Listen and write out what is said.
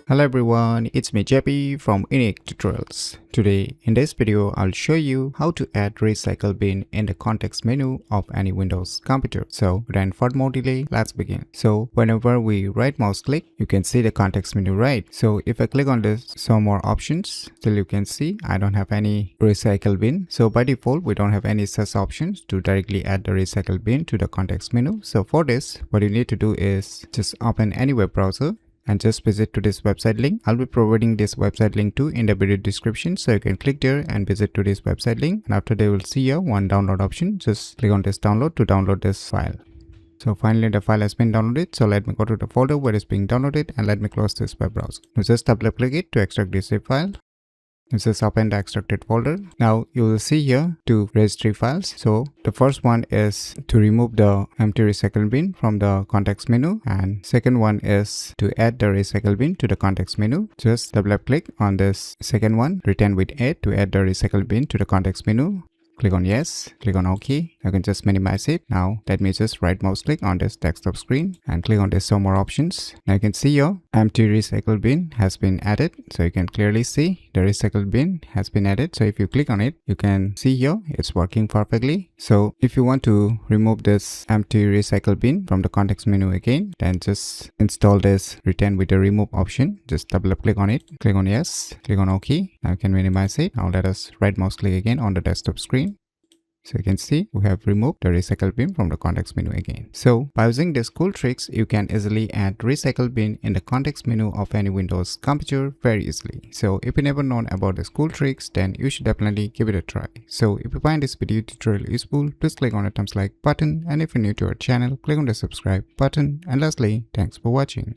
Hello everyone, it's me JP from UniqueTutorials. Today in this video, I'll show you how to add recycle bin in the context menu of any Windows computer. So without further more delay, let's begin. So whenever we right mouse click, you can see the context menu, right? So if I click on this show more options, still you can see I don't have any recycle bin. So by default, we don't have any such options to directly add the recycle bin to the context menu. So for this, what you need to do is just open any web browser and just visit to this website link. I'll be providing this website link too in the video description, so you can click there and visit to this website link. And after they will see here one download option, just click on this download to download this file. So finally the file has been downloaded, so let me go to the folder where it's being downloaded and let me close this web browser. Now just double click it to extract this zip file. Just open the extracted folder. Now you will see here two registry files. So the first one is to remove the empty recycle bin from the context menu, and second one is to add the recycle bin to the context menu. Just double click on this second one written with add to add the recycle bin to the context menu. Click on yes, click on OK. I can just minimize it. Now let me just right mouse click on this desktop screen and click on this show more options. Now you can see your empty recycle bin has been added. So you can clearly see the recycle bin has been added. So if you click on it, you can see here it's working perfectly. So if you want to remove this empty recycle bin from the context menu again, then just install this return with the remove option. Just double click on it, click on yes, click on OK. Now you can minimize it. Now let us right mouse click again on the desktop screen. So you can see we have removed the recycle bin from the context menu again. So by using these cool tricks, you can easily add recycle bin in the context menu of any Windows computer very easily. So if you never known about these cool tricks, then you should definitely give it a try. So if you find this video tutorial useful, please click on the thumbs like button, and if you're new to our channel, click on the subscribe button. And lastly, thanks for watching.